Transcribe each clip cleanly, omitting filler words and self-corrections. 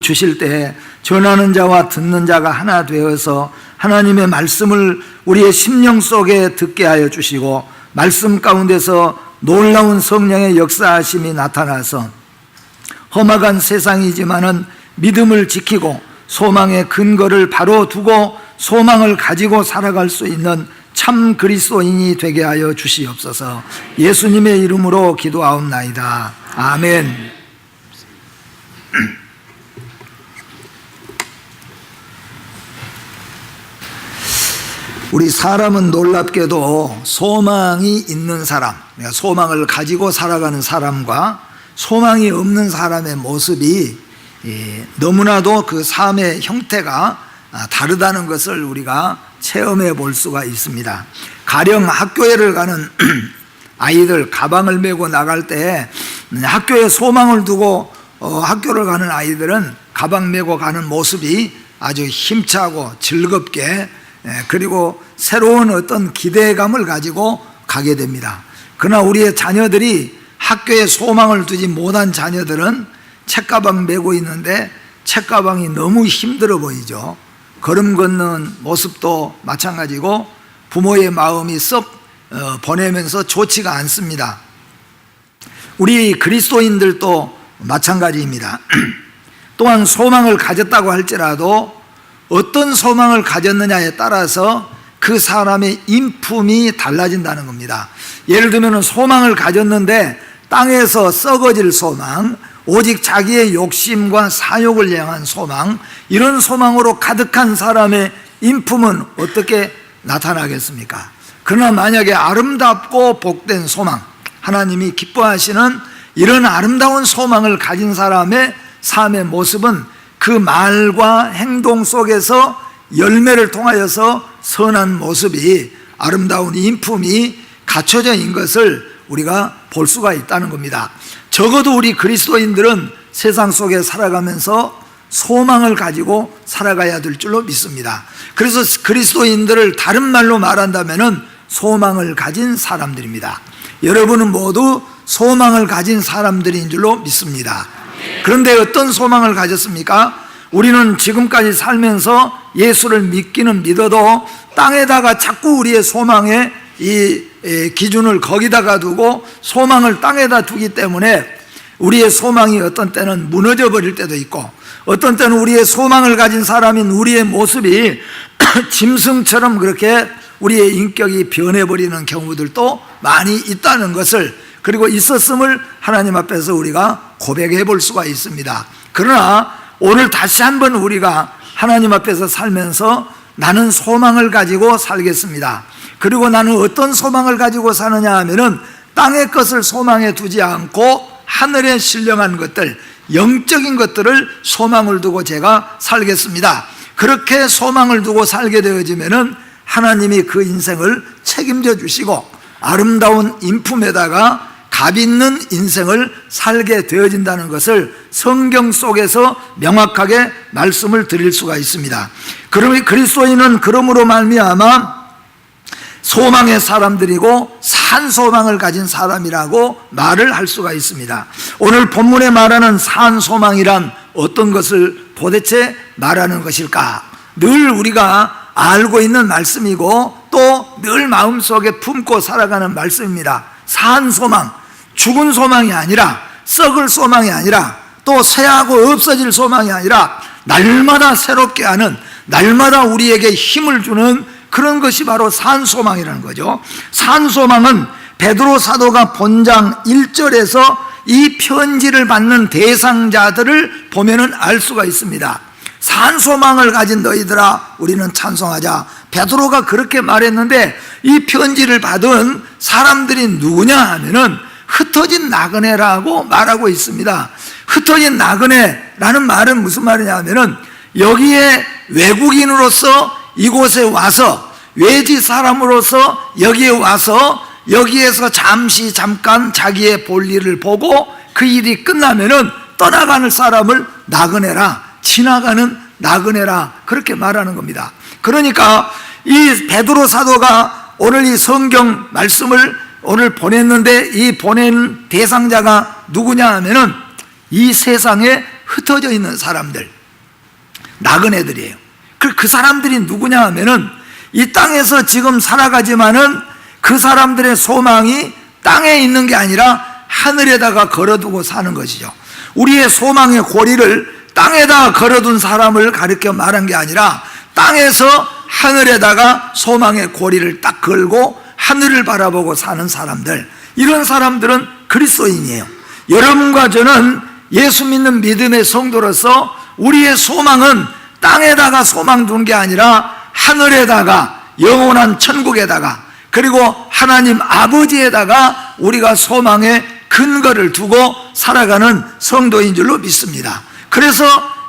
주실 때에 전하는 자와 듣는 자가 하나 되어서 하나님의 말씀을 우리의 심령 속에 듣게 하여 주시고 말씀 가운데서 놀라운 성령의 역사하심이 나타나서 험악한 세상이지만은 믿음을 지키고 소망의 근거를 바로 두고 소망을 가지고 살아갈 수 있는 참 그리스도인이 되게 하여 주시옵소서. 예수님의 이름으로 기도하옵나이다. 아멘. 우리 사람은 놀랍게도 소망이 있는 사람, 그러니까 소망을 가지고 살아가는 사람과 소망이 없는 사람의 모습이 너무나도 그 삶의 형태가 다르다는 것을 우리가 체험해 볼 수가 있습니다. 가령 학교에를 가는 아이들 가방을 메고 나갈 때 학교에 소망을 두고 학교를 가는 아이들은 가방 메고 가는 모습이 아주 힘차고 즐겁게 그리고 새로운 어떤 기대감을 가지고 가게 됩니다. 그러나 우리의 자녀들이 학교에 소망을 두지 못한 자녀들은 책가방 메고 있는데 책가방이 너무 힘들어 보이죠. 걸음 걷는 모습도 마찬가지고 부모의 마음이 썩 보내면서 좋지가 않습니다. 우리 그리스도인들도 마찬가지입니다. 또한 소망을 가졌다고 할지라도 어떤 소망을 가졌느냐에 따라서 그 사람의 인품이 달라진다는 겁니다. 예를 들면 소망을 가졌는데 땅에서 썩어질 소망, 오직 자기의 욕심과 사욕을 향한 소망, 이런 소망으로 가득한 사람의 인품은 어떻게 나타나겠습니까? 그러나 만약에 아름답고 복된 소망, 하나님이 기뻐하시는 이런 아름다운 소망을 가진 사람의 삶의 모습은 그 말과 행동 속에서 열매를 통하여서 선한 모습이, 아름다운 인품이 갖춰져 있는 것을 우리가 볼 수가 있다는 겁니다. 적어도 우리 그리스도인들은 세상 속에 살아가면서 소망을 가지고 살아가야 될 줄로 믿습니다. 그래서 그리스도인들을 다른 말로 말한다면 소망을 가진 사람들입니다. 여러분은 모두 소망을 가진 사람들인 줄로 믿습니다. 그런데 어떤 소망을 가졌습니까? 우리는 지금까지 살면서 예수를 믿기는 믿어도 땅에다가 자꾸 우리의 소망의 이 기준을 거기다가 두고 소망을 땅에다 두기 때문에 우리의 소망이 어떤 때는 무너져 버릴 때도 있고, 어떤 때는 우리의 소망을 가진 사람인 우리의 모습이 짐승처럼 그렇게 우리의 인격이 변해버리는 경우들도 많이 있다는 것을, 그리고 있었음을 하나님 앞에서 우리가 고백해 볼 수가 있습니다. 그러나 오늘 다시 한번 우리가 하나님 앞에서 살면서 나는 소망을 가지고 살겠습니다. 그리고 나는 어떤 소망을 가지고 사느냐 하면은 땅의 것을 소망에 두지 않고 하늘에 신령한 것들, 영적인 것들을 소망을 두고 제가 살겠습니다. 그렇게 소망을 두고 살게 되어지면은 하나님이 그 인생을 책임져 주시고 아름다운 인품에다가 값 있는 인생을 살게 되어진다는 것을 성경 속에서 명확하게 말씀을 드릴 수가 있습니다. 그러면 그리스도인은 그러므로 말미암아 소망의 사람들이고 산 소망을 가진 사람이라고 말을 할 수가 있습니다. 오늘 본문에 말하는 산 소망이란 어떤 것을 도대체 말하는 것일까? 늘 우리가 알고 있는 말씀이고 또 늘 마음속에 품고 살아가는 말씀입니다. 산 소망, 죽은 소망이 아니라, 썩을 소망이 아니라, 또 쇠하고 없어질 소망이 아니라 날마다 새롭게 하는, 날마다 우리에게 힘을 주는 그런 것이 바로 산소망이라는 거죠. 산소망은 베드로 사도가 본장 1절에서 이 편지를 받는 대상자들을 보면은 알 수가 있습니다. 산소망을 가진 너희들아 우리는 찬송하자. 베드로가 그렇게 말했는데 이 편지를 받은 사람들이 누구냐 하면은 흩어진 나그네라고 말하고 있습니다. 흩어진 나그네라는 말은 무슨 말이냐 하면은 여기에 외국인으로서 이곳에 와서, 외지 사람으로서 여기에 와서 여기에서 잠깐 자기의 볼일을 보고 그 일이 끝나면은 떠나가는 사람을 나그네라, 지나가는 나그네라, 그렇게 말하는 겁니다. 그러니까 이 베드로 사도가 오늘 이 성경 말씀을 오늘 보냈는데 이 보낸 대상자가 누구냐 하면은 이 세상에 흩어져 있는 사람들, 나그네들이에요. 그 사람들이 누구냐 하면은 이 땅에서 지금 살아가지만은 그 사람들의 소망이 땅에 있는 게 아니라 하늘에다가 걸어두고 사는 것이죠. 우리의 소망의 고리를 땅에다 걸어둔 사람을 가르쳐 말한 게 아니라 땅에서 하늘에다가 소망의 고리를 딱 걸고 하늘을 바라보고 사는 사람들, 이런 사람들은 그리스도인이에요. 여러분과 저는 예수 믿는 믿음의 성도로서 우리의 소망은 땅에다가 소망 둔 게 아니라 하늘에다가, 영원한 천국에다가, 그리고 하나님 아버지에다가 우리가 소망의 근거를 두고 살아가는 성도인 줄로 믿습니다. 그래서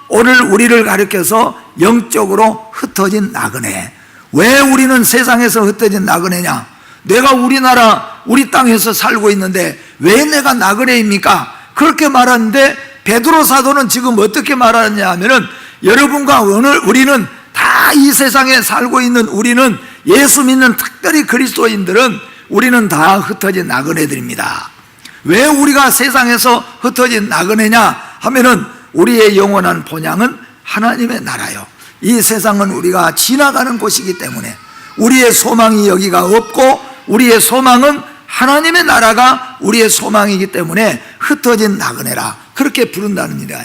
오늘 우리를 가르쳐서 영적으로 흩어진 나그네, 왜 우리는 세상에서 흩어진 나그네냐? 내가 우리나라 우리 땅에서 살고 있는데 왜 내가 나그네입니까? 그렇게 말하는데 베드로 사도는 지금 어떻게 말하느냐 하면은, 여러분과 오늘 우리는 다 이 세상에 살고 있는 우리는, 예수 믿는 특별히 그리스도인들은 우리는 다 흩어진 나그네들입니다. 왜 우리가 세상에서 흩어진 나그네냐 하면은 우리의 영원한 본향은 하나님의 나라요. 이 세상은 우리가 지나가는 곳이기 때문에 우리의 소망이 여기가 없고, 우리의 소망은 하나님의 나라가 우리의 소망이기 때문에 흩어진 나그네라, 그렇게 부른다는 일이에요.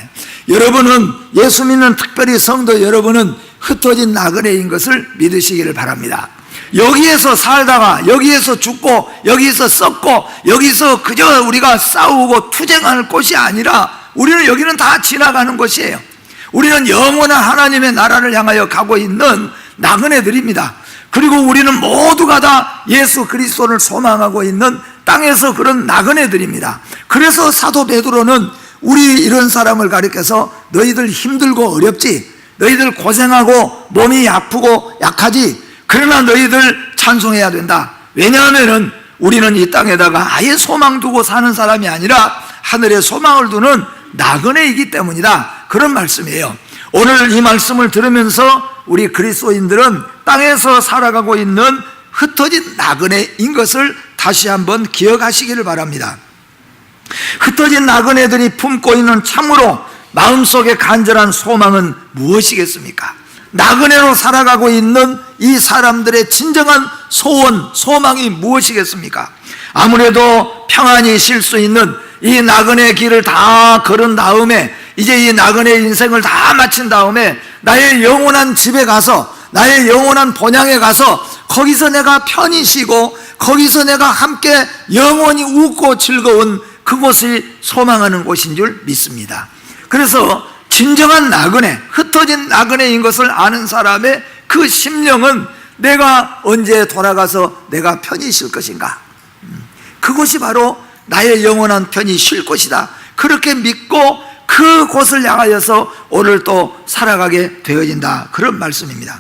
여러분은, 예수 믿는 특별히 성도 여러분은 흩어진 나그네인 것을 믿으시기를 바랍니다. 여기에서 살다가 여기에서 죽고 여기서 썩고 여기서 그저 우리가 싸우고 투쟁하는 곳이 아니라 우리는 여기는 다 지나가는 곳이에요. 우리는 영원한 하나님의 나라를 향하여 가고 있는 나그네들입니다. 그리고 우리는 모두가 다 예수 그리스도를 소망하고 있는 땅에서 그런 나그네들입니다. 그래서 사도 베드로는 우리 이런 사람을 가리켜서 너희들 힘들고 어렵지, 너희들 고생하고 몸이 아프고 약하지, 그러나 너희들 찬송해야 된다. 왜냐하면은 우리는 이 땅에다가 아예 소망 두고 사는 사람이 아니라 하늘에 소망을 두는 나그네이기 때문이다, 그런 말씀이에요. 오늘 이 말씀을 들으면서 우리 그리스도인들은 땅에서 살아가고 있는 흩어진 나그네인 것을 다시 한번 기억하시기를 바랍니다. 흩어진 나그네들이 품고 있는 참으로 마음속에 간절한 소망은 무엇이겠습니까? 나그네로 살아가고 있는 이 사람들의 진정한 소원, 소망이 무엇이겠습니까? 아무래도 평안히 쉴 수 있는 이 나그네 길을 다 걸은 다음에, 이제 이 나그네 인생을 다 마친 다음에 나의 영원한 집에 가서, 나의 영원한 본향에 가서 거기서 내가 편히 쉬고 거기서 내가 함께 영원히 웃고 즐거운 그곳이 소망하는 곳인 줄 믿습니다. 그래서 진정한 나그네, 흩어진 나그네인 것을 아는 사람의 그 심령은 내가 언제 돌아가서 내가 편히 쉴 것인가, 그것이 바로 나의 영원한 편히 쉴 곳이다, 그렇게 믿고 그곳을 향하여서 오늘 또 살아가게 되어진다, 그런 말씀입니다.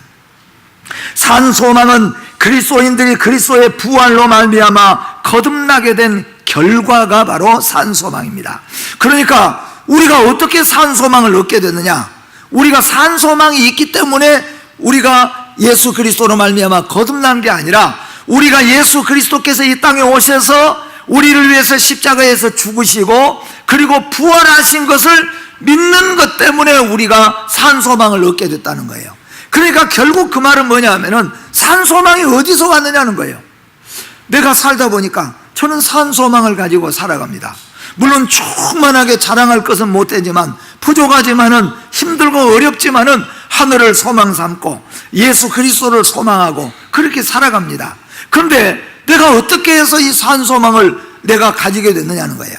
산 소망은 그리스도인들이 그리스도의 부활로 말미암아 거듭나게 된 결과가 바로 산 소망입니다. 그러니까 우리가 어떻게 산 소망을 얻게 됐느냐? 우리가 산 소망이 있기 때문에 우리가 예수 그리스도로 말미암아 거듭난 게 아니라, 우리가 예수 그리스도께서 이 땅에 오셔서 우리를 위해서 십자가에서 죽으시고 그리고 부활하신 것을 믿는 것 때문에 우리가 산 소망을 얻게 됐다는 거예요. 그러니까 결국 그 말은 뭐냐 하면은 산 소망이 어디서 왔느냐는 거예요. 내가 살다 보니까 저는 산 소망을 가지고 살아갑니다. 물론 충만하게 자랑할 것은 못 되지만, 부족하지만은, 힘들고 어렵지만은 하늘을 소망 삼고 예수 그리스도를 소망하고 그렇게 살아갑니다. 그런데 내가 어떻게 해서 이 산 소망을 내가 가지게 됐느냐는 거예요.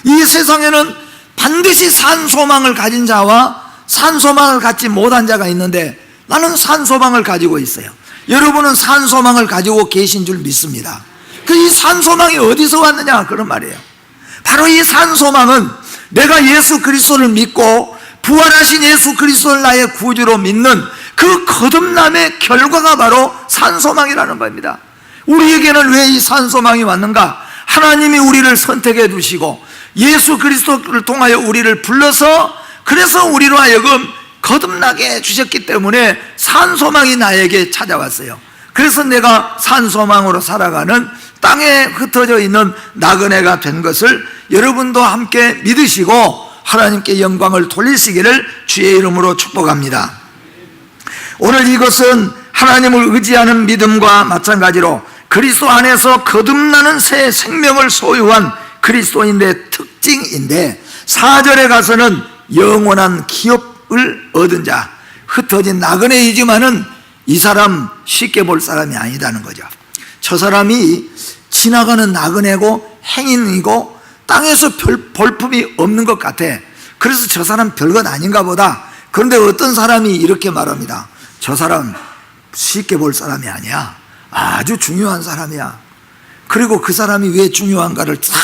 이 세상에는 반드시 산 소망을 가진 자와 산 소망을 갖지 못한 자가 있는데, 나는 산 소망을 가지고 있어요. 여러분은 산 소망을 가지고 계신 줄 믿습니다. 이 산 소망이 어디서 왔느냐, 그런 말이에요. 바로 이 산 소망은 내가 예수 그리스도를 믿고 부활하신 예수 그리스도를 나의 구주로 믿는 그 거듭남의 결과가 바로 산 소망이라는 겁니다. 우리에게는 왜 이 산 소망이 왔는가? 하나님이 우리를 선택해 두시고 예수 그리스도를 통하여 우리를 불러서, 그래서 우리로 하여금 거듭나게 해주셨기 때문에 산 소망이 나에게 찾아왔어요. 그래서 내가 산 소망으로 살아가는 땅에 흩어져 있는 나그네가 된 것을 여러분도 함께 믿으시고 하나님께 영광을 돌리시기를 주의 이름으로 축복합니다. 오늘 이것은 하나님을 의지하는 믿음과 마찬가지로 그리스도 안에서 거듭나는 새 생명을 소유한 그리스도인의 특징인데, 4절에 가서는 영원한 기업을 얻은 자, 흩어진 나그네이지만은 이 사람 쉽게 볼 사람이 아니다는 거죠. 저 사람이 지나가는 나그네고 행인이고 땅에서 별 볼품이 없는 것 같아. 그래서 저 사람 별건 아닌가 보다. 그런데 어떤 사람이 이렇게 말합니다. 저 사람 쉽게 볼 사람이 아니야. 아주 중요한 사람이야. 그리고 그 사람이 왜 중요한가를 싹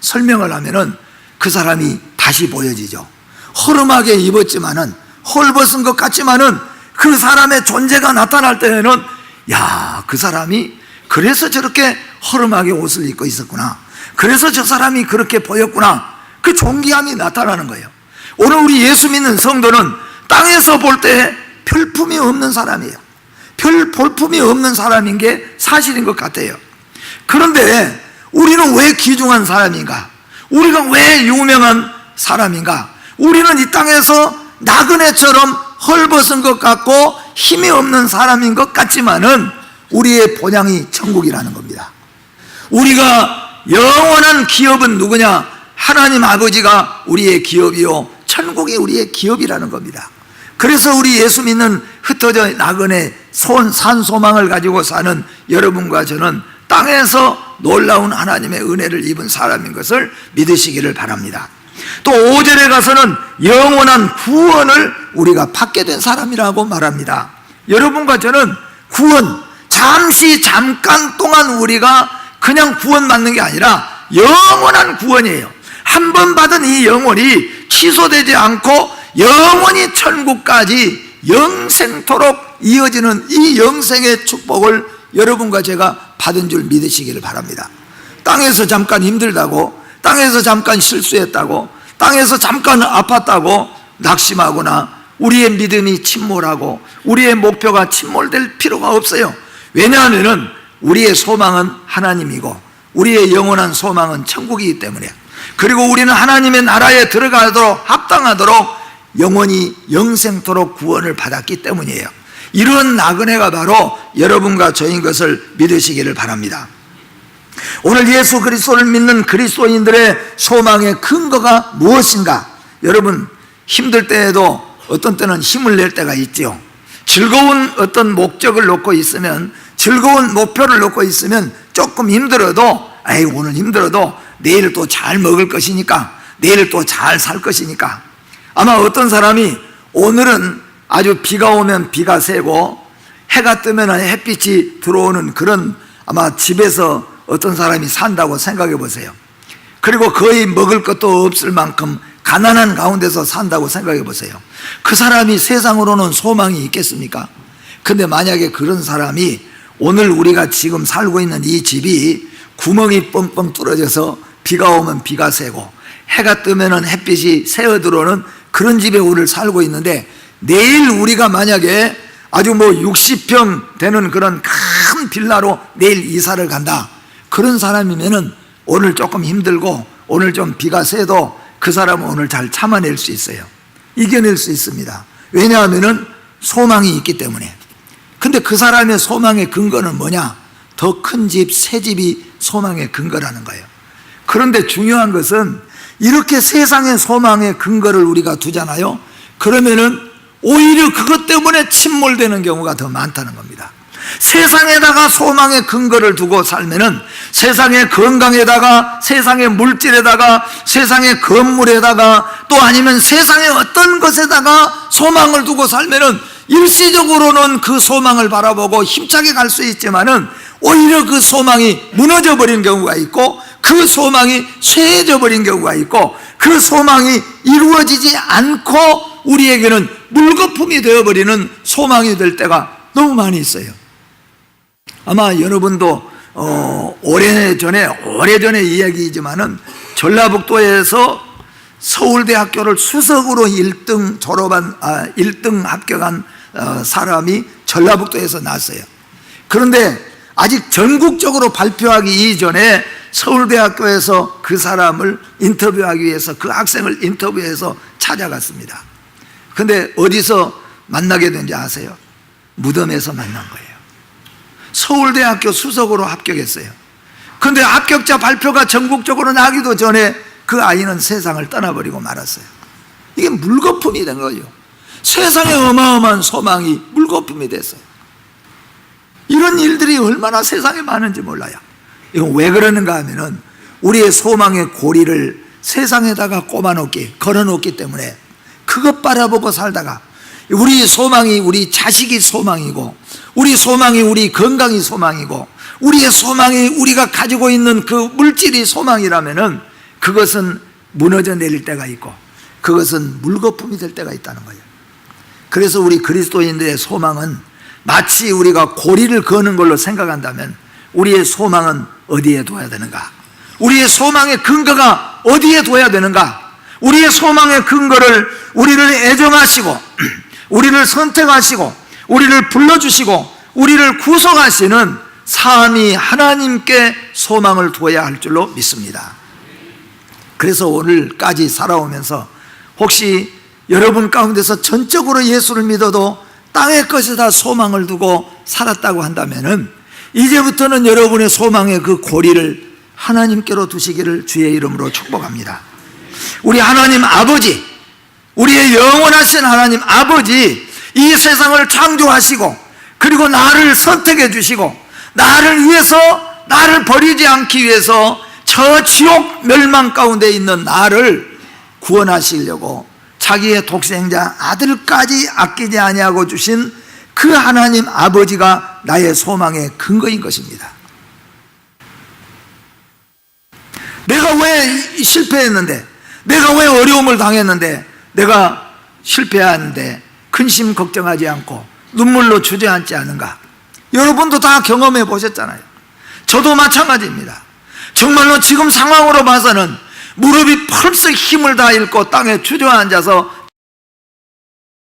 설명을 하면은 그 사람이 다시 보여지죠. 허름하게 입었지만은, 헐벗은 것 같지만은 그 사람의 존재가 나타날 때에는, 야, 그 사람이 그래서 저렇게 허름하게 옷을 입고 있었구나, 그래서 저 사람이 그렇게 보였구나, 그 존귀함이 나타나는 거예요. 오늘 우리 예수 믿는 성도는 땅에서 볼 때 별품이 없는 사람이에요. 별 볼품이 없는 사람인 게 사실인 것 같아요. 그런데 우리는 왜 귀중한 사람인가? 우리가 왜 유명한 사람인가? 우리는 이 땅에서 나그네처럼 헐벗은 것 같고 힘이 없는 사람인 것 같지만은 우리의 본향이 천국이라는 겁니다. 우리가 영원한 기업은 누구냐? 하나님 아버지가 우리의 기업이요, 천국이 우리의 기업이라는 겁니다. 그래서 우리 예수 믿는 흩어져 나그네 산 소망을 가지고 사는 여러분과 저는 땅에서 놀라운 하나님의 은혜를 입은 사람인 것을 믿으시기를 바랍니다. 또 5절에 가서는 영원한 구원을 우리가 받게 된 사람이라고 말합니다. 여러분과 저는 구원, 잠깐 동안 우리가 그냥 구원받는 게 아니라 영원한 구원이에요. 한 번 받은 이 영혼이 취소되지 않고 영원히 천국까지 영생토록 이어지는 이 영생의 축복을 여러분과 제가 받은 줄 믿으시기를 바랍니다. 땅에서 잠깐 힘들다고, 땅에서 잠깐 실수했다고, 땅에서 잠깐 아팠다고 낙심하거나 우리의 믿음이 침몰하고 우리의 목표가 침몰될 필요가 없어요. 왜냐하면 우리의 소망은 하나님이고 우리의 영원한 소망은 천국이기 때문에, 그리고 우리는 하나님의 나라에 들어가도록 합당하도록 영원히 영생토록 구원을 받았기 때문이에요. 이런 나그네가 바로 여러분과 저인 것을 믿으시기를 바랍니다. 오늘 예수 그리스도를 믿는 그리스도인들의 소망의 근거가 무엇인가? 여러분, 힘들 때에도 어떤 때는 힘을 낼 때가 있죠. 즐거운 어떤 목적을 놓고 있으면, 즐거운 목표를 놓고 있으면 조금 힘들어도, 아이 오늘 힘들어도 내일 또 잘 먹을 것이니까, 내일 또 잘 살 것이니까. 아마 어떤 사람이 오늘은 아주 비가 오면 비가 새고 해가 뜨면 햇빛이 들어오는 그런 아마 집에서 어떤 사람이 산다고 생각해 보세요. 그리고 거의 먹을 것도 없을 만큼 가난한 가운데서 산다고 생각해 보세요. 그 사람이 세상으로는 소망이 있겠습니까? 근데 만약에 그런 사람이 오늘 우리가 지금 살고 있는 이 집이 구멍이 뻥뻥 뚫어져서 비가 오면 비가 새고 해가 뜨면 햇빛이 새어 들어오는 그런 집에 오늘 살고 있는데, 내일 우리가 만약에 아주 60평 되는 그런 큰 빌라로 내일 이사를 간다, 그런 사람이면은 오늘 조금 힘들고 오늘 좀 비가 새도 그 사람은 오늘 잘 참아낼 수 있어요. 이겨낼 수 있습니다. 왜냐하면은 소망이 있기 때문에. 근데 그 사람의 소망의 근거는 뭐냐? 더 큰 집, 새 집이 소망의 근거라는 거예요. 그런데 중요한 것은 이렇게 세상의 소망의 근거를 우리가 두잖아요. 그러면은 오히려 그것 때문에 침몰되는 경우가 더 많다는 겁니다. 세상에다가 소망의 근거를 두고 살면은 세상의 건강에다가, 세상의 물질에다가, 세상의 건물에다가, 또 아니면 세상의 어떤 것에다가 소망을 두고 살면은 일시적으로는 그 소망을 바라보고 힘차게 갈 수 있지만은 오히려 그 소망이 무너져 버린 경우가 있고, 그 소망이 쇠해져 버린 경우가 있고, 그 소망이 이루어지지 않고 우리에게는 물거품이 되어버리는 소망이 될 때가 너무 많이 있어요. 아마 여러분도 오래전에 이야기이지만은 전라북도에서 서울대학교를 수석으로 1등 졸업한 1등 합격한 사람이 전라북도에서 났어요. 그런데 아직 전국적으로 발표하기 이전에 서울대학교에서 그 사람을 인터뷰하기 위해서, 그 학생을 인터뷰해서 찾아갔습니다. 근데 어디서 만나게 된지 아세요? 무덤에서 만난 거예요. 서울대학교 수석으로 합격했어요. 그런데 합격자 발표가 전국적으로 나기도 전에 그 아이는 세상을 떠나버리고 말았어요. 이게 물거품이 된 거죠. 세상에 어마어마한 소망이 물거품이 됐어요. 이런 일들이 얼마나 세상에 많은지 몰라요. 이건 왜 그러는가 하면은 우리의 소망의 고리를 세상에다가 걸어놓기 때문에 그것 바라보고 살다가 우리 소망이 우리 자식이 소망이고, 우리 소망이 우리 건강이 소망이고, 우리의 소망이 우리가 가지고 있는 그 물질이 소망이라면은 그것은 무너져 내릴 때가 있고 그것은 물거품이 될 때가 있다는 거예요. 그래서 우리 그리스도인들의 소망은 마치 우리가 고리를 거는 걸로 생각한다면 우리의 소망은 어디에 둬야 되는가? 우리의 소망의 근거가 어디에 둬야 되는가? 우리의 소망의 근거를 우리를 애정하시고 우리를 선택하시고 우리를 불러주시고 우리를 구속하시는 삼위 하나님께 소망을 둬야 할 줄로 믿습니다. 그래서 오늘까지 살아오면서 혹시 여러분 가운데서 전적으로 예수를 믿어도 땅의 것에다 소망을 두고 살았다고 한다면은 이제부터는 여러분의 소망의 그 고리를 하나님께로 두시기를 주의 이름으로 축복합니다. 우리 하나님 아버지, 우리의 영원하신 하나님 아버지, 이 세상을 창조하시고 그리고 나를 선택해 주시고 나를 위해서, 나를 버리지 않기 위해서 저 지옥 멸망 가운데 있는 나를 구원하시려고 자기의 독생자 아들까지 아끼지 아니하고 주신 그 하나님 아버지가 나의 소망의 근거인 것입니다. 내가 왜 실패했는데, 내가 왜 어려움을 당했는데, 내가 실패하는데 근심 걱정하지 않고 눈물로 주저앉지 않은가? 여러분도 다 경험해 보셨잖아요. 저도 마찬가지입니다. 정말로 지금 상황으로 봐서는 무릎이 펄썩 힘을 다 잃고 땅에 주저앉아서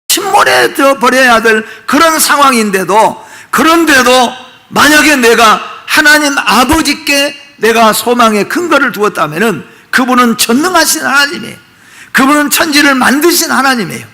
침몰에 버려야 될 그런 상황인데도, 그런데도 만약에 내가 하나님 아버지께 내가 소망의 근거를 두었다면 그분은 전능하신 하나님이에요. 그분은 천지를 만드신 하나님이에요.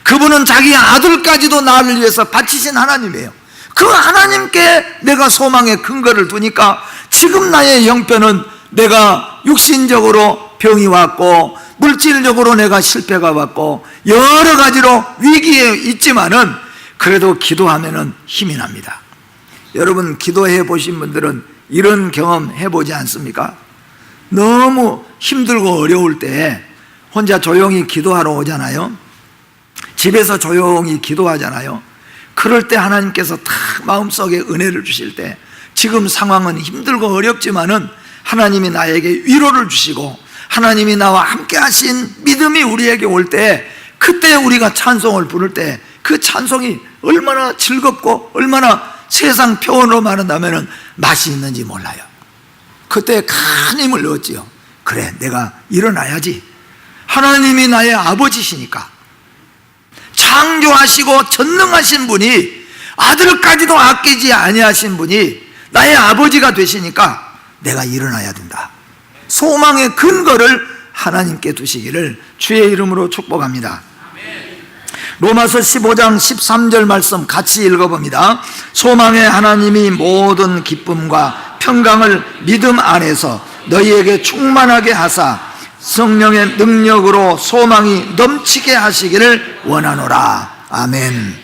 그분은 자기 아들까지도 나를 위해서 바치신 하나님이에요. 그 하나님께 내가 소망의 근거를 두니까 지금 나의 형편은 내가 육신적으로 병이 왔고 물질적으로 내가 실패가 왔고 여러 가지로 위기에 있지만은 그래도 기도하면은 힘이 납니다. 여러분 기도해 보신 분들은 이런 경험 해보지 않습니까? 너무 힘들고 어려울 때 혼자 조용히 기도하러 오잖아요. 집에서 조용히 기도하잖아요. 그럴 때 하나님께서 딱 마음속에 은혜를 주실 때 지금 상황은 힘들고 어렵지만은 하나님이 나에게 위로를 주시고 하나님이 나와 함께 하신 믿음이 우리에게 올 때, 그때 우리가 찬송을 부를 때 그 찬송이 얼마나 즐겁고 얼마나 세상 표현으로 말한다면 맛이 있는지 몰라요. 그때 큰 힘을 얻지요. 그래, 내가 일어나야지. 하나님이 나의 아버지시니까, 창조하시고 전능하신 분이, 아들까지도 아끼지 아니하신 분이 나의 아버지가 되시니까 내가 일어나야 된다. 소망의 근거를 하나님께 두시기를 주의 이름으로 축복합니다. 로마서 15장 13절 말씀 같이 읽어봅니다. 소망의 하나님이 모든 기쁨과 평강을 믿음 안에서 너희에게 충만하게 하사 성령의 능력으로 소망이 넘치게 하시기를 원하노라. 아멘.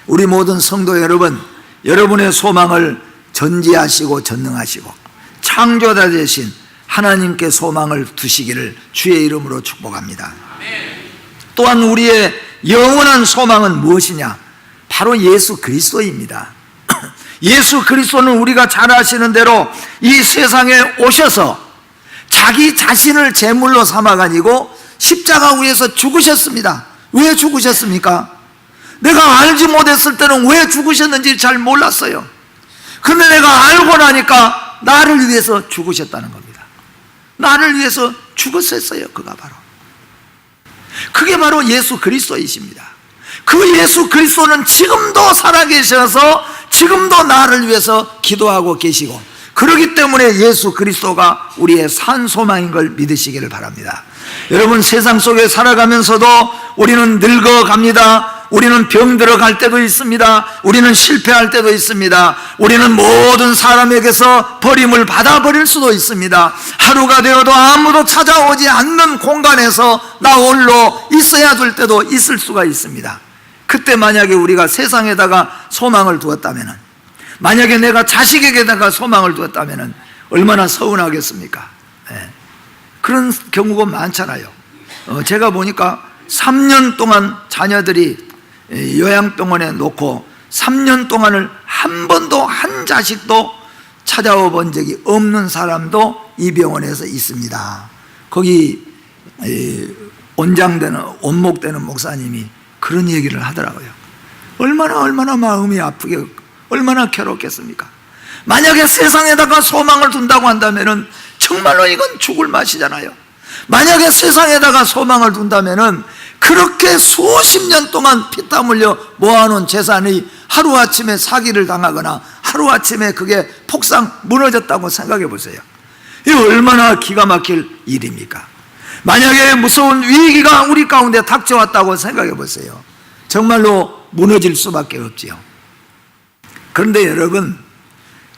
우리 모든 성도 여러분, 여러분의 소망을 전지하시고 전능하시고 창조자 되신 하나님께 소망을 두시기를 주의 이름으로 축복합니다. 또한 우리의 영원한 소망은 무엇이냐? 바로 예수 그리스도입니다. 예수 그리스도는 우리가 잘 아시는 대로 이 세상에 오셔서 자기 자신을 제물로 삼아가지고 십자가 위에서 죽으셨습니다. 왜 죽으셨습니까? 내가 알지 못했을 때는 왜 죽으셨는지 잘 몰랐어요. 근데 내가 알고 나니까 나를 위해서 죽으셨다는 겁니다. 나를 위해서 죽었었어요. 그가 바로, 그게 바로 예수 그리스도이십니다. 그 예수 그리스도는 지금도 살아계셔서 지금도 나를 위해서 기도하고 계시고, 그렇기 때문에 예수 그리스도가 우리의 산 소망인 걸 믿으시기를 바랍니다. 여러분, 세상 속에 살아가면서도 우리는 늙어갑니다. 우리는 병 들어갈 때도 있습니다. 우리는 실패할 때도 있습니다. 우리는 모든 사람에게서 버림을 받아버릴 수도 있습니다. 하루가 되어도 아무도 찾아오지 않는 공간에서 나 홀로 있어야 될 때도 있을 수가 있습니다. 그때 만약에 우리가 세상에다가 소망을 두었다면, 만약에 내가 자식에게다가 소망을 두었다면 얼마나 서운하겠습니까? 네. 그런 경우가 많잖아요. 제가 보니까 3년 동안 자녀들이 요양병원에 놓고 3년 동안을 한 번도 한 자식도 찾아와 본 적이 없는 사람도 이 병원에서 있습니다. 거기 원목되는 목사님이 그런 얘기를 하더라고요. 얼마나 마음이 아프게, 얼마나 괴롭겠습니까? 만약에 세상에다가 소망을 둔다고 한다면 정말로 이건 죽을 맛이잖아요. 만약에 세상에다가 소망을 둔다면 그렇게 수십 년 동안 피땀 흘려 모아놓은 재산이 하루아침에 사기를 당하거나 하루아침에 그게 폭삭 무너졌다고 생각해 보세요. 이게 얼마나 기가 막힐 일입니까? 만약에 무서운 위기가 우리 가운데 닥쳐왔다고 생각해 보세요. 정말로 무너질 수밖에 없지요. 그런데 여러분,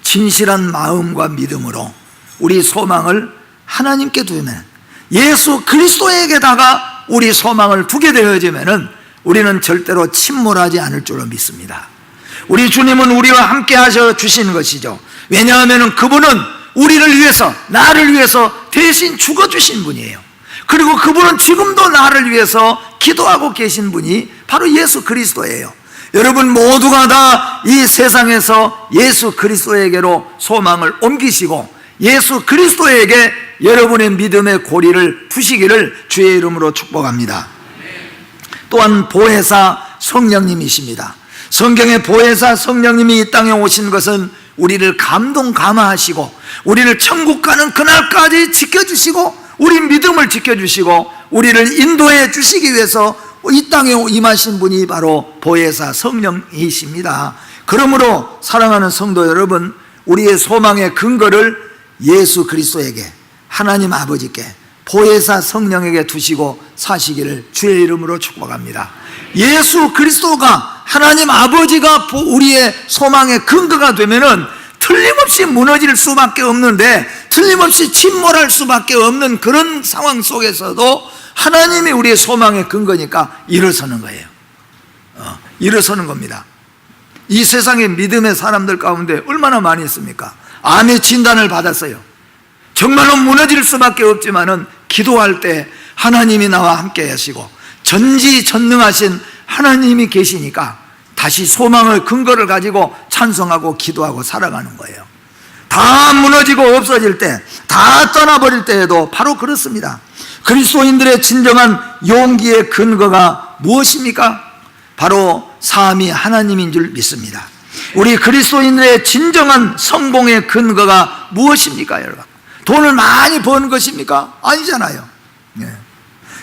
진실한 마음과 믿음으로 우리 소망을 하나님께 두면, 예수 그리스도에게다가 우리 소망을 두게 되어지면 우리는 절대로 침몰하지 않을 줄로 믿습니다. 우리 주님은 우리와 함께 하셔 주신 것이죠. 왜냐하면 그분은 우리를 위해서, 나를 위해서 대신 죽어주신 분이에요. 그리고 그분은 지금도 나를 위해서 기도하고 계신 분이 바로 예수 그리스도예요. 여러분 모두가 다 이 세상에서 예수 그리스도에게로 소망을 옮기시고 예수 그리스도에게 여러분의 믿음의 고리를 두시기를 주의 이름으로 축복합니다. 또한 보혜사 성령님이십니다. 성경의 보혜사 성령님이 이 땅에 오신 것은 우리를 감동감화하시고 우리를 천국 가는 그날까지 지켜주시고 우리 믿음을 지켜주시고 우리를 인도해 주시기 위해서 이 땅에 임하신 분이 바로 보혜사 성령이십니다. 그러므로 사랑하는 성도 여러분, 우리의 소망의 근거를 예수 그리스도에게, 하나님 아버지께, 보혜사 성령에게 두시고 사시기를 주의 이름으로 축복합니다. 예수 그리스도가, 하나님 아버지가 우리의 소망의 근거가 되면은 틀림없이 무너질 수밖에 없는데, 틀림없이 침몰할 수밖에 없는 그런 상황 속에서도 하나님이 우리의 소망의 근거니까 일어서는 거예요. 일어서는 겁니다. 이 세상의 믿음의 사람들 가운데 얼마나 많이 있습니까? 암의 진단을 받았어요. 정말로 무너질 수밖에 없지만은 기도할 때 하나님이 나와 함께 하시고 전지전능하신 하나님이 계시니까 다시 소망의 근거를 가지고 찬송하고 기도하고 살아가는 거예요. 다 무너지고 없어질 때, 다 떠나버릴 때에도 바로 그렇습니다. 그리스도인들의 진정한 용기의 근거가 무엇입니까? 바로 사함이 하나님인 줄 믿습니다. 우리 그리스도인들의 진정한 성공의 근거가 무엇입니까, 여러분? 돈을 많이 버는 것입니까? 아니잖아요.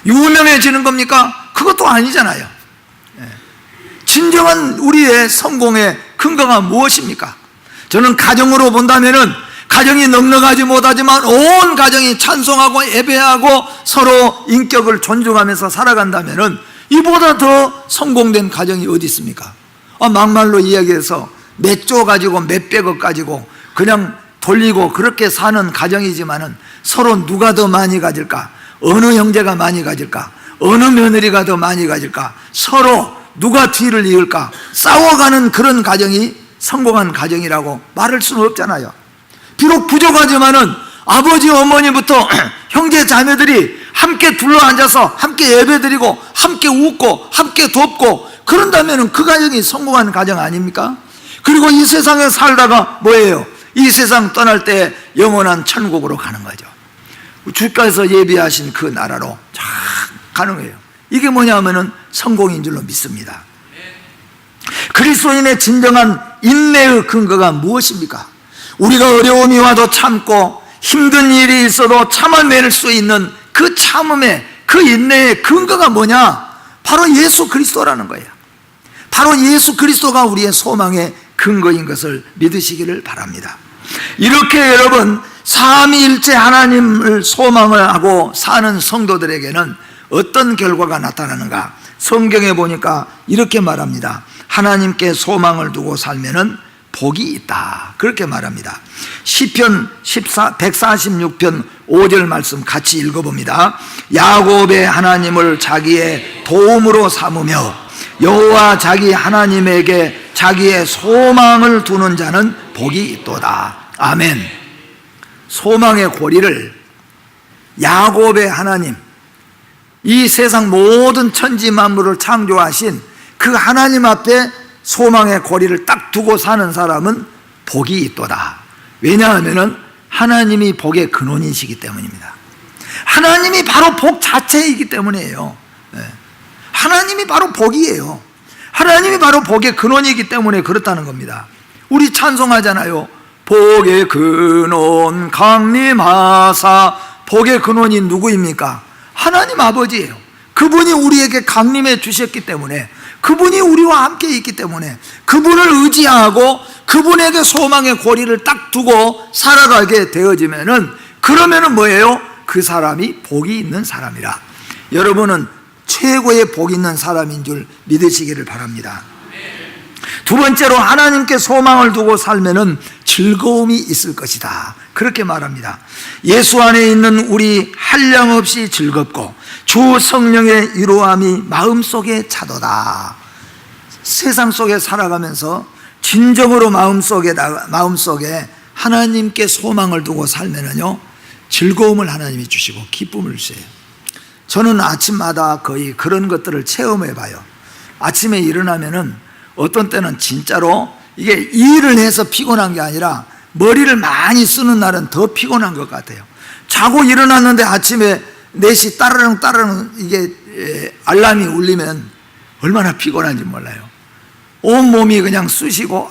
유명해지는 겁니까? 그것도 아니잖아요. 진정한 우리의 성공의 근거가 무엇입니까? 저는 가정으로 본다면은 가정이 넉넉하지 못하지만 온 가정이 찬송하고 예배하고 서로 인격을 존중하면서 살아간다면은 이보다 더 성공된 가정이 어디 있습니까? 막말로 이야기해서 몇 조 가지고 몇백억 가지고 그냥 돌리고 그렇게 사는 가정이지만은 서로 누가 더 많이 가질까? 어느 형제가 많이 가질까? 어느 며느리가 더 많이 가질까? 서로 누가 뒤를 이을까? 싸워가는 그런 가정이 성공한 가정이라고 말할 수는 없잖아요. 비록 부족하지만은 아버지 어머니부터 형제 자매들이 함께 둘러앉아서 함께 예배드리고 함께 웃고 함께 돕고 그런다면은 그 가정이 성공한 가정 아닙니까? 그리고 이 세상에 살다가 뭐예요? 이 세상 떠날 때 영원한 천국으로 가는 거죠. 주께서 예비하신 그 나라로 쫙 가는 거예요. 이게 뭐냐면은 성공인 줄로 믿습니다. 그리스도인의 진정한 인내의 근거가 무엇입니까? 우리가 어려움이 와도 참고 힘든 일이 있어도 참아낼 수 있는 그 참음의, 그 인내의 근거가 뭐냐? 바로 예수 그리스도라는 거예요. 바로 예수 그리스도가 우리의 소망의 근거인 것을 믿으시기를 바랍니다. 이렇게 여러분 삼위일체 하나님을 소망을 하고 사는 성도들에게는 어떤 결과가 나타나는가? 성경에 보니까 이렇게 말합니다. 하나님께 소망을 두고 살면은 복이 있다, 그렇게 말합니다. 시편 146편 5절 말씀 같이 읽어봅니다. 야곱의 하나님을 자기의 도움으로 삼으며 여호와 자기 하나님에게 자기의 소망을 두는 자는 복이 있도다. 아멘. 소망의 고리를 야곱의 하나님, 이 세상 모든 천지 만물을 창조하신 그 하나님 앞에 소망의 고리를 딱 두고 사는 사람은 복이 있도다. 왜냐하면 하나님이 복의 근원이시기 때문입니다. 하나님이 바로 복 자체이기 때문이에요. 하나님이 바로 복이에요. 하나님이 바로 복의 근원이기 때문에 그렇다는 겁니다. 우리 찬송하잖아요. 복의 근원 강림하사. 복의 근원이 누구입니까? 하나님 아버지예요. 그분이 우리에게 강림해 주셨기 때문에, 그분이 우리와 함께 있기 때문에 그분을 의지하고 그분에게 소망의 고리를 딱 두고 살아가게 되어지면은, 그러면은 뭐예요? 그 사람이 복이 있는 사람이라. 여러분은 최고의 복 있는 사람인 줄 믿으시기를 바랍니다. 두 번째로, 하나님께 소망을 두고 살면은 즐거움이 있을 것이다, 그렇게 말합니다. 예수 안에 있는 우리 한량없이 즐겁고 주 성령의 위로함이 마음속에 차도다. 세상 속에 살아가면서 진정으로 마음속에 하나님께 소망을 두고 살면은요, 즐거움을 하나님이 주시고 기쁨을 주세요. 저는 아침마다 거의 그런 것들을 체험해 봐요. 아침에 일어나면은 어떤 때는 진짜로 이게 일을 해서 피곤한 게 아니라 머리를 많이 쓰는 날은 더 피곤한 것 같아요. 자고 일어났는데 아침에 4시 따르릉 이게 알람이 울리면 얼마나 피곤한지 몰라요. 온몸이 그냥 쑤시고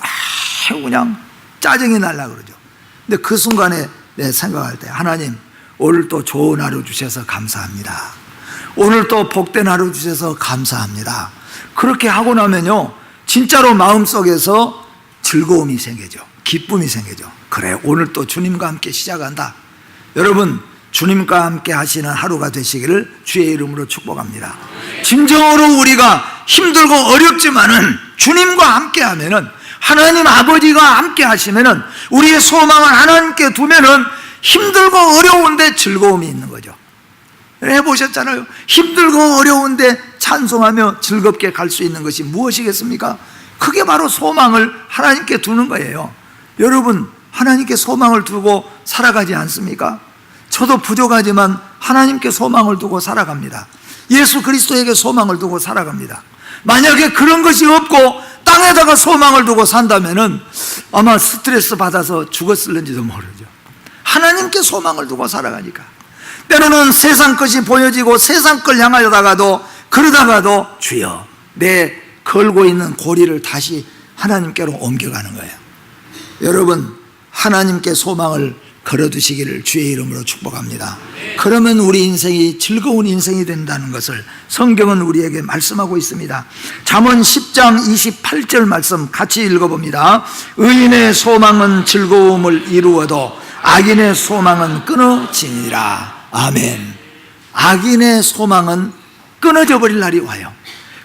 그냥 짜증이 날라 그러죠. 근데 그 순간에 내 생각할 때, 하나님 오늘 또 좋은 하루 주셔서 감사합니다. 오늘 또 복된 하루 주셔서 감사합니다. 그렇게 하고 나면요, 진짜로 마음속에서 즐거움이 생기죠. 기쁨이 생기죠. 그래, 오늘 또 주님과 함께 시작한다. 여러분, 주님과 함께 하시는 하루가 되시기를 주의 이름으로 축복합니다. 진정으로 우리가 힘들고 어렵지만은 주님과 함께 하면은, 하나님 아버지가 함께 하시면은, 우리의 소망을 하나님께 두면은 힘들고 어려운데 즐거움이 있는 거죠. 해보셨잖아요. 힘들고 어려운데 찬송하며 즐겁게 갈 수 있는 것이 무엇이겠습니까? 그게 바로 소망을 하나님께 두는 거예요. 여러분, 하나님께 소망을 두고 살아가지 않습니까? 저도 부족하지만 하나님께 소망을 두고 살아갑니다. 예수 그리스도에게 소망을 두고 살아갑니다. 만약에 그런 것이 없고 땅에다가 소망을 두고 산다면은 아마 스트레스 받아서 죽었을는지도 모르죠. 하나님께 소망을 두고 살아가니까. 때로는 세상 것이 보여지고 세상 걸 향하다가도, 그러다가도 주여, 내 걸고 있는 고리를 다시 하나님께로 옮겨가는 거예요. 여러분, 하나님께 소망을 걸어두시기를 주의 이름으로 축복합니다. 그러면 우리 인생이 즐거운 인생이 된다는 것을 성경은 우리에게 말씀하고 있습니다. 잠언 10장 28절 말씀 같이 읽어봅니다. 의인의 소망은 즐거움을 이루어도 악인의 소망은 끊어지니라. 아멘. 악인의 소망은 끊어져 버릴 날이 와요.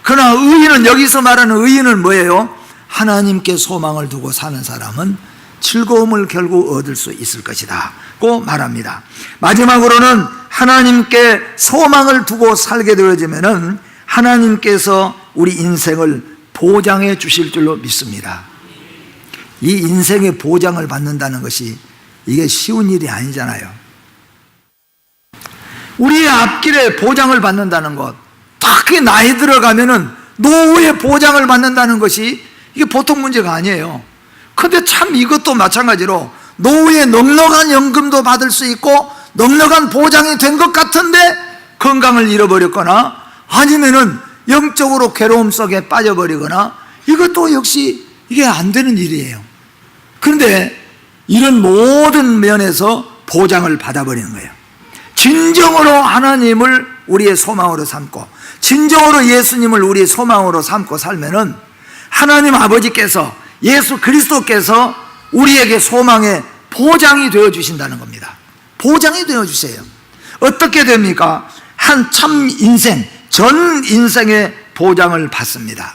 그러나 의인은, 여기서 말하는 의인은 뭐예요? 하나님께 소망을 두고 사는 사람은 즐거움을 결국 얻을 수 있을 것이다 고 말합니다. 마지막으로는 하나님께 소망을 두고 살게 되어지면은 하나님께서 우리 인생을 보장해 주실 줄로 믿습니다. 이 인생의 보장을 받는다는 것이 이게 쉬운 일이 아니잖아요. 우리의 앞길에 보장을 받는다는 것, 특히 나이 들어가면은 노후의 보장을 받는다는 것이 이게 보통 문제가 아니에요. 근데 참 이것도 마찬가지로 노후에 넉넉한 연금도 받을 수 있고 넉넉한 보장이 된 것 같은데 건강을 잃어버렸거나 아니면은 영적으로 괴로움 속에 빠져버리거나, 이것도 역시 이게 안 되는 일이에요. 그런데 이런 모든 면에서 보장을 받아버리는 거예요. 진정으로 하나님을 우리의 소망으로 삼고 진정으로 예수님을 우리의 소망으로 삼고 살면은 하나님 아버지께서, 예수 그리스도께서 우리에게 소망의 보장이 되어 주신다는 겁니다. 보장이 되어 주세요. 어떻게 됩니까? 한 참 인생, 전 인생의 보장을 받습니다.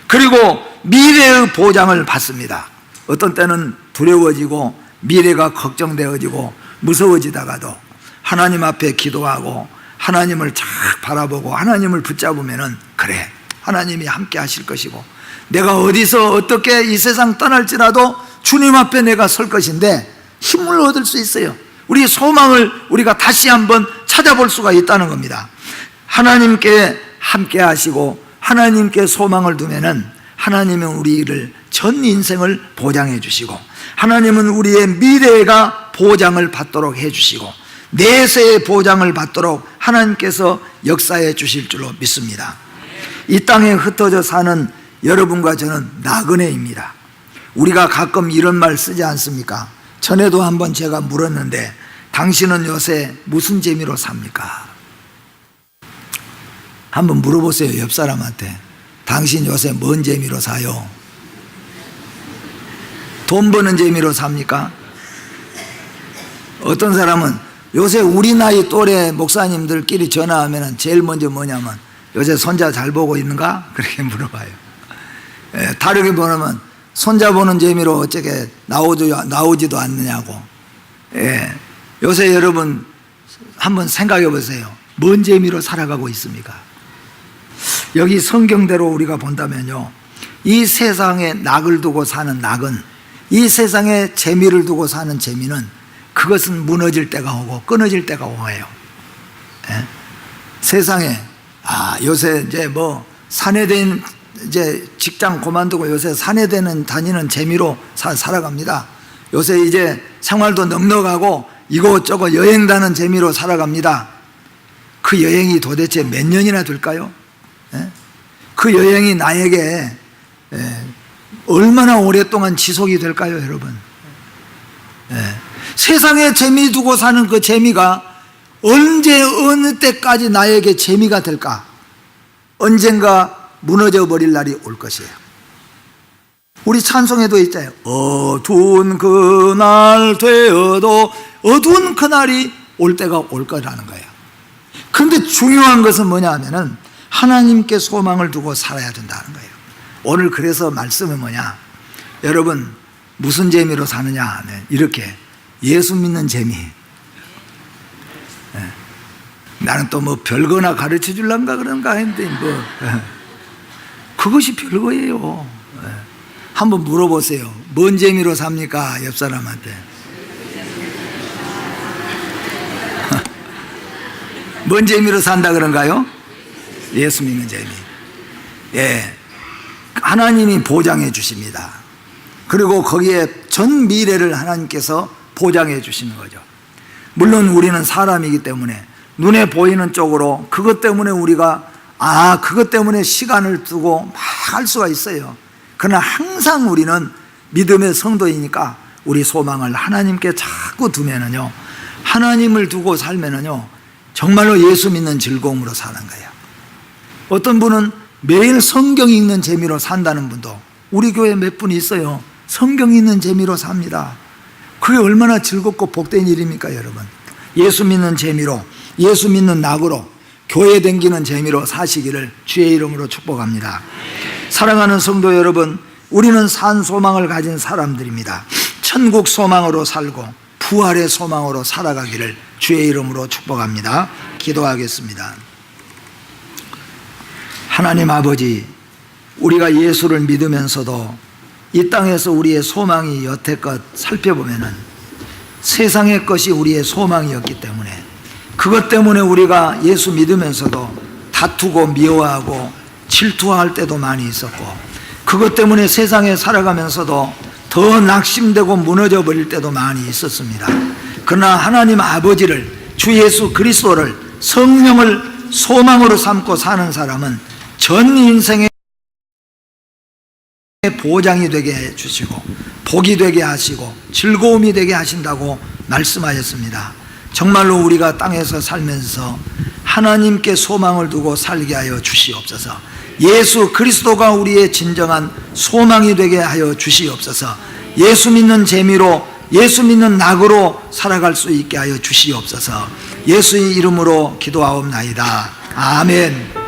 그리고 미래의 보장을 받습니다. 어떤 때는 두려워지고 미래가 걱정되어지고 무서워지다가도 하나님 앞에 기도하고 하나님을 쫙 바라보고 하나님을 붙잡으면은 그래, 하나님이 함께 하실 것이고 내가 어디서 어떻게 이 세상 떠날지라도 주님 앞에 내가 설 것인데 힘을 얻을 수 있어요. 우리 소망을 우리가 다시 한번 찾아볼 수가 있다는 겁니다. 하나님께 함께 하시고 하나님께 소망을 두면은 하나님은 우리를 전 인생을 보장해 주시고 하나님은 우리의 미래가 보장을 받도록 해 주시고 내세의 보장을 받도록 하나님께서 역사해 주실 줄로 믿습니다. 이 땅에 흩어져 사는 여러분과 저는 나그네입니다. 우리가 가끔 이런 말 쓰지 않습니까? 전에도 한번 제가 물었는데 당신은 요새 무슨 재미로 삽니까? 한번 물어보세요. 옆 사람한테. 당신 요새 뭔 재미로 사요? 돈 버는 재미로 삽니까? 어떤 사람은 요새 우리 나이 또래 목사님들끼리 전화하면 제일 먼저 뭐냐면 요새 손자 잘 보고 있는가? 그렇게 물어봐요. 다르게 보면 손자 보는 재미로 어떻게 나오지도 않느냐고. 요새 여러분 한번 생각해 보세요. 뭔 재미로 살아가고 있습니까? 여기 성경대로 우리가 본다면요, 이 세상에 낙을 두고 사는 낙은, 이 세상에 재미를 두고 사는 재미는 그것은 무너질 때가 오고 끊어질 때가 오요. 세상에 요새 이제 뭐 사내된 이제 직장 그만두고 요새 사내되는 다니는 재미로 살아갑니다. 요새 이제 생활도 넉넉하고 이곳저곳 여행 다는 재미로 살아갑니다. 그 여행이 도대체 몇 년이나 될까요? 그 여행이 나에게 얼마나 오랫동안 지속이 될까요, 여러분? 세상에 재미 두고 사는 그 재미가 언제 어느 때까지 나에게 재미가 될까? 언젠가 무너져 버릴 날이 올 것이에요. 우리 찬송에도 있잖아요. 어두운 그날 되어도 어두운 그날이 올 때가 올 거라는 거예요. 그런데 중요한 것은 뭐냐 하면은 하나님께 소망을 두고 살아야 된다는 거예요. 오늘 그래서 말씀은 뭐냐? 여러분 무슨 재미로 사느냐? 이렇게 예수 믿는 재미. 나는 또 뭐 별거나 가르쳐 줄란가 그런가 했는데 뭐 그것이 별거예요. 한번 물어보세요. 뭔 재미로 삽니까? 옆 사람한테. 뭔 재미로 산다 그런가요? 예수 믿는 재미. 하나님이 보장해 주십니다. 그리고 거기에 전 미래를 하나님께서 보장해 주시는 거죠. 물론 우리는 사람이기 때문에 눈에 보이는 쪽으로 그것 때문에 우리가 그것 때문에 시간을 두고 막 할 수가 있어요. 그러나 항상 우리는 믿음의 성도이니까 우리 소망을 하나님께 자꾸 두면은요, 하나님을 두고 살면은요 정말로 예수 믿는 즐거움으로 사는 거예요. 어떤 분은 매일 성경 읽는 재미로 산다는 분도 우리 교회 몇 분 있어요. 성경 읽는 재미로 삽니다. 그게 얼마나 즐겁고 복된 일입니까, 여러분? 예수 믿는 재미로, 예수 믿는 낙으로, 교회 댕기는 재미로 사시기를 주의 이름으로 축복합니다. 사랑하는 성도 여러분, 우리는 산 소망을 가진 사람들입니다. 천국 소망으로 살고 부활의 소망으로 살아가기를 주의 이름으로 축복합니다. 기도하겠습니다. 하나님 아버지, 우리가 예수를 믿으면서도 이 땅에서 우리의 소망이 여태껏 살펴보면은 세상의 것이 우리의 소망이었기 때문에 그것 때문에 우리가 예수 믿으면서도 다투고 미워하고 질투할 때도 많이 있었고 그것 때문에 세상에 살아가면서도 더 낙심되고 무너져 버릴 때도 많이 있었습니다. 그러나 하나님 아버지를, 주 예수 그리스도를, 성령을 소망으로 삼고 사는 사람은 전 인생의 보장이 되게 해주시고 복이 되게 하시고 즐거움이 되게 하신다고 말씀하셨습니다. 정말로 우리가 땅에서 살면서 하나님께 소망을 두고 살게 하여 주시옵소서. 예수 그리스도가 우리의 진정한 소망이 되게 하여 주시옵소서. 예수 믿는 재미로, 예수 믿는 낙으로 살아갈 수 있게 하여 주시옵소서. 예수의 이름으로 기도하옵나이다. 아멘.